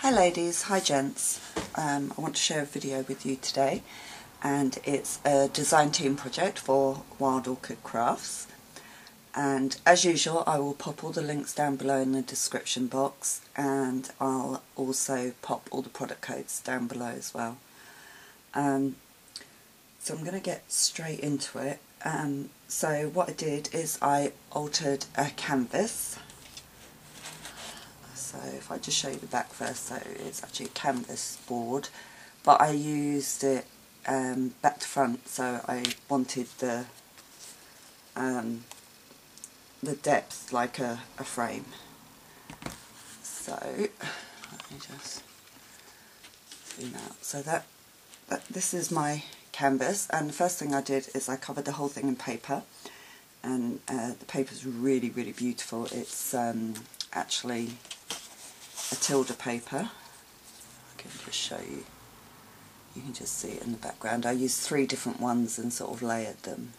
Hi ladies, hi gents. I want to share a video with you today, and it's a design team project for Wild Orchid Crafts, and as usual I will pop all the links down below in the description box, and I'll also pop all the product codes down below as well. So I'm going to get straight into it. So what I did is I altered a canvas. So if I just show you the back first, so it's actually a canvas board, but I used it back to front, so I wanted the depth like a frame. So let me just zoom out. So this is my canvas, and the first thing I did is I covered the whole thing in paper, and the paper is really beautiful. It's actually a tilde paper. I can just show you. You can just see it in the background. I used 3 different ones and sort of layered them.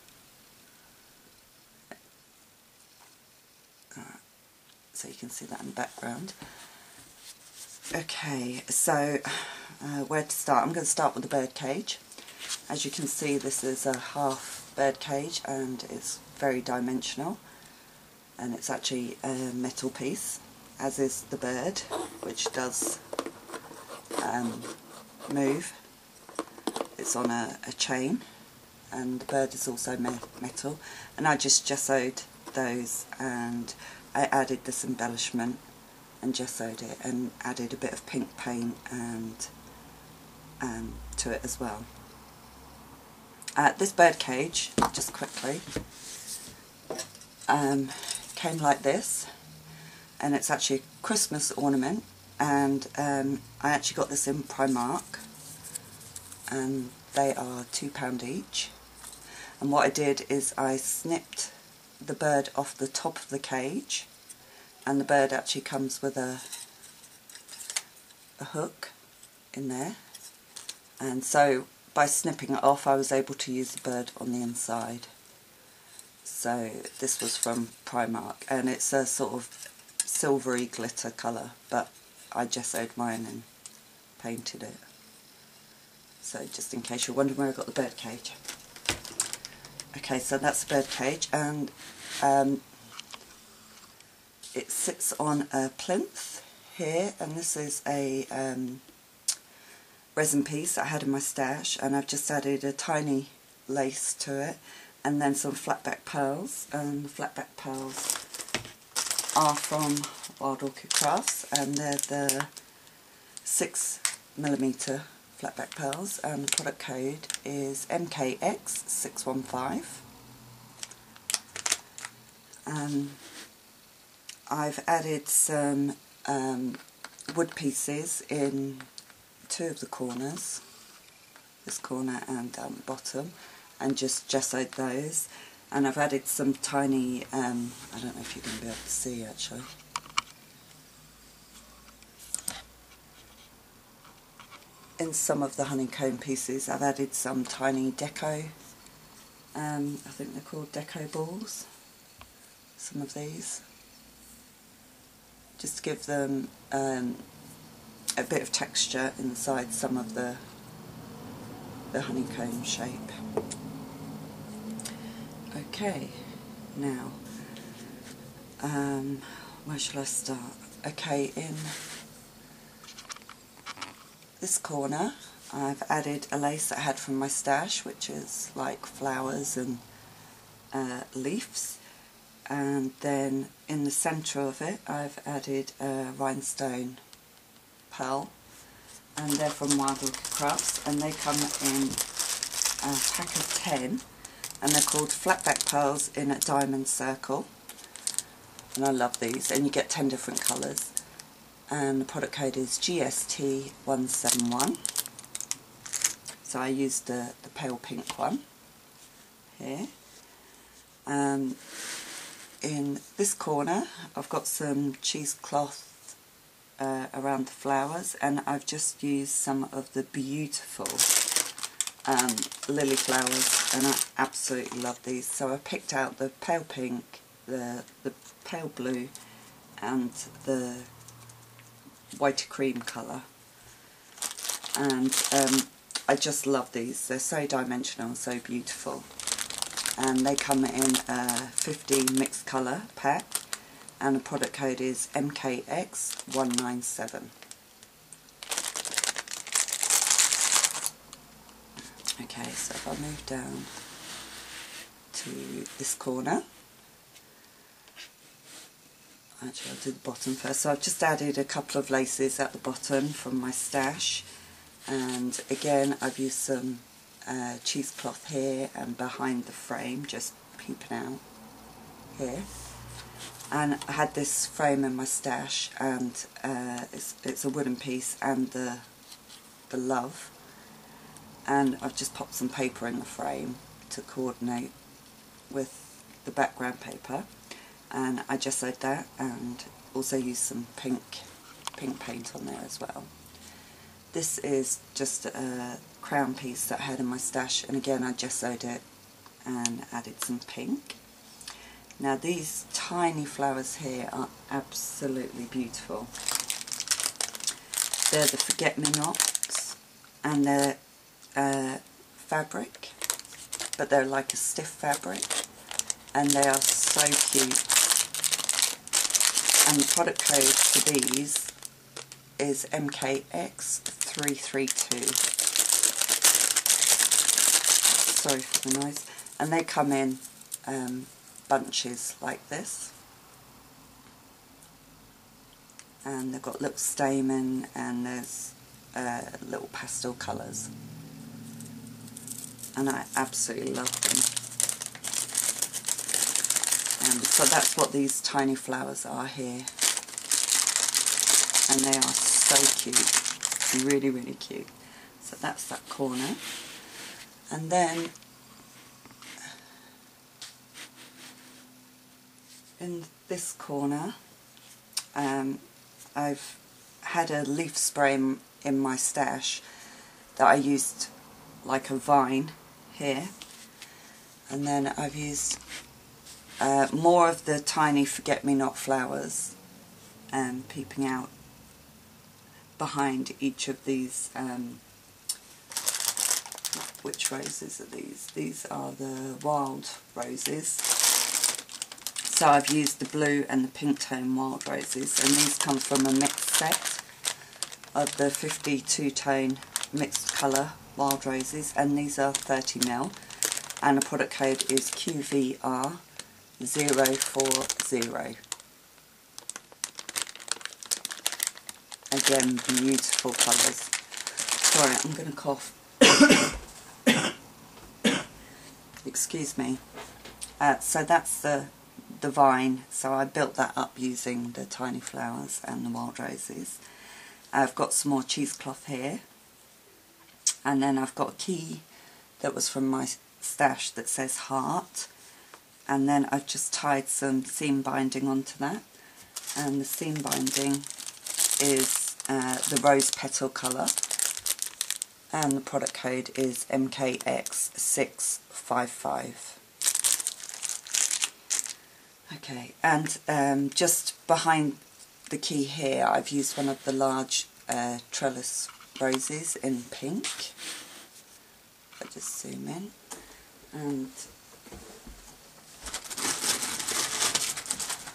So you can see that in the background. Okay, so where to start? I'm going to start with the bird cage. As you can see, this is a half bird cage and it's very dimensional, and it's actually a metal piece, as is the bird, which does move. It's on a chain, and the bird is also metal, and I just gessoed those, and I added this embellishment and gessoed it and added a bit of pink paint and to it as well. This bird cage, just quickly, came like this, and it's actually a Christmas ornament, and I actually got this in Primark, and they are £2 each. And what I did is I snipped the bird off the top of the cage, and the bird actually comes with a hook in there, and so by snipping it off I was able to use the bird on the inside. So this was from Primark, and it's a sort of silvery glitter colour, but I gessoed mine and painted it. So just in case you're wondering where I got the bird cage. Okay, so that's the bird cage, and it sits on a plinth here, and this is a resin piece I had in my stash, and I've just added a tiny lace to it, and then some flatback pearls, and the flatback pearls are from Wild Orchid Crafts, and they're the 6mm flatback pearls, and the product code is MKX615. I've added some wood pieces in 2 of the corners, this corner and down the bottom, and just gessoed those. And I've added some tiny, I don't know if you're going to be able to see actually, in some of the honeycomb pieces I've added some tiny deco, I think they're called deco balls, some of these, just to give them a bit of texture inside some of the honeycomb shape. Okay, now where shall I start? Okay, in this corner I've added a lace that I had from my stash, which is like flowers and leaves, and then in the centre of it I've added a rhinestone pearl, and they're from Wild Orchid Crafts, and they come in a pack of 10, and they're called flatback pearls in a diamond circle, and I love these, and you get 10 different colours, and the product code is GST171. So I used the pale pink one here. In this corner I've got some cheesecloth around the flowers, and I've just used some of the beautiful lily flowers, and I absolutely love these. So I picked out the pale pink, the pale blue, and the whitey cream colour. And I just love these. They're so dimensional, so beautiful. And they come in a 50 mixed colour pack, and the product code is MKX197. Okay, so if I move down to this corner, actually I'll do the bottom first. So I've just added a couple of laces at the bottom from my stash, and again I've used some cheesecloth here and behind the frame, just peeping out here. And I had this frame in my stash, and it's a wooden piece and the love, and I've just popped some paper in the frame to coordinate with the background paper, and I gessoed that and also used some pink paint on there as well. This is just a crown piece that I had in my stash, and again I gessoed it and added some pink. Now these tiny flowers here are absolutely beautiful. They're the forget-me-nots, and they're fabric, but they're like a stiff fabric, and they are so cute. And the product code for these is MKX332. Sorry for the noise. And they come in bunches like this, and they've got little stamen, and there's little pastel colours, and I absolutely love them. So that's what these tiny flowers are here, and they are so cute, really, really cute. So that's that corner. And then in this corner, I've had a leaf spray in my stash that I used like a vine here, and then I've used more of the tiny forget-me-not flowers peeping out behind each of these. Which roses are these? These are the wild roses. So I've used the blue and the pink tone wild roses, and these come from a mixed set of the 52 tone mixed colour wild roses, and these are 30ml, and the product code is QVR040. Again, beautiful colours. Sorry, I'm going to cough. Excuse me. So that's the vine. So I built that up using the tiny flowers and the wild roses. I've got some more cheesecloth here, and then I've got a key that was from my stash that says heart, and then I've just tied some seam binding onto that, and the seam binding is the rose petal colour, and the product code is MKX655. Okay, and just behind the key here I've used one of the large trellis roses in pink. If I just zoom in, and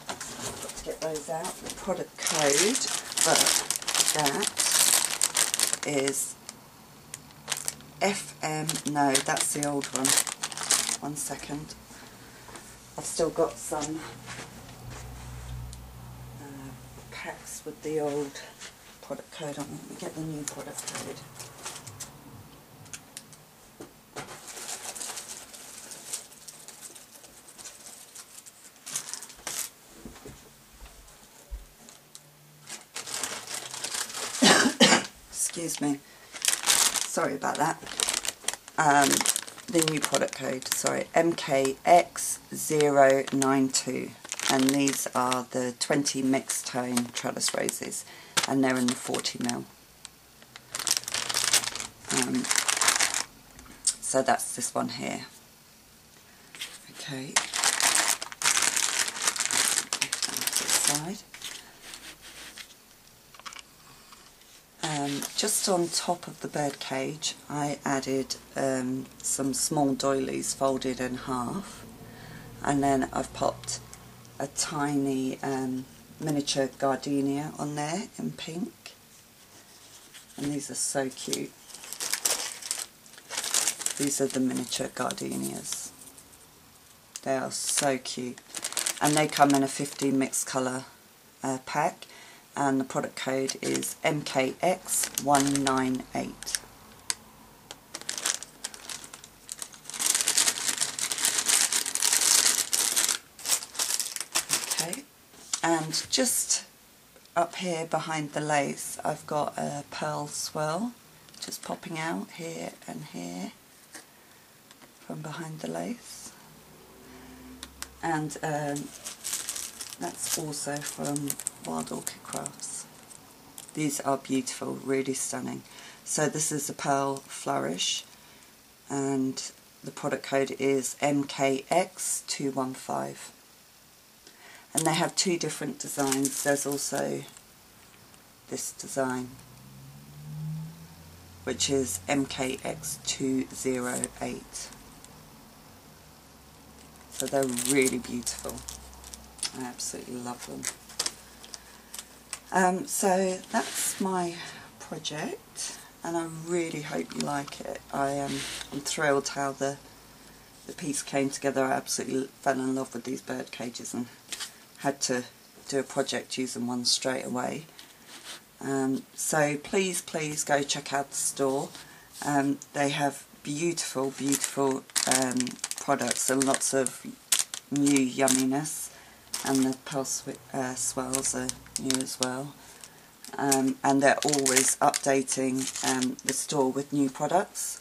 I've got to get those out. The product code for that is no, that's the old one. 1 second. I've still got some packs with the old product code on. Let me get the new product code. Excuse me. Sorry about that. The new product code, sorry, MKX092, and these are the 20 mixed tone trellis roses, and they're in the 40ml. So that's this one here. Okay. To the side. just on top of the bird cage I added some small doilies folded in half, and then I've popped a tiny miniature gardenia on there in pink, and these are so cute. These are the miniature gardenias. They are so cute, and they come in a 15 mixed colour pack, and the product code is MKX198. Okay, and just up here behind the lace I've got a pearl swirl just popping out here and here from behind the lace, and that's also from Wild Orchid Crafts. These are beautiful, really stunning. So this is the pearl flourish, and the product code is MKX215. And they have two different designs. There's also this design, which is MKX208. So they're really beautiful. I absolutely love them. So that's my project, and I really hope you like it. I'm thrilled how the piece came together. I absolutely fell in love with these bird cages and had to do a project using one straight away. So please go check out the store. They have beautiful products and lots of new yumminess, and the pearl swirls are new as well, and they're always updating the store with new products,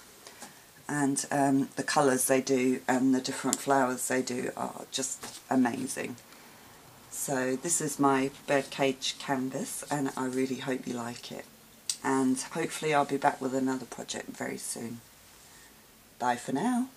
and the colours they do and the different flowers they do are just amazing. So this is my bird cage canvas, and I really hope you like it, and hopefully I'll be back with another project very soon. Bye for now.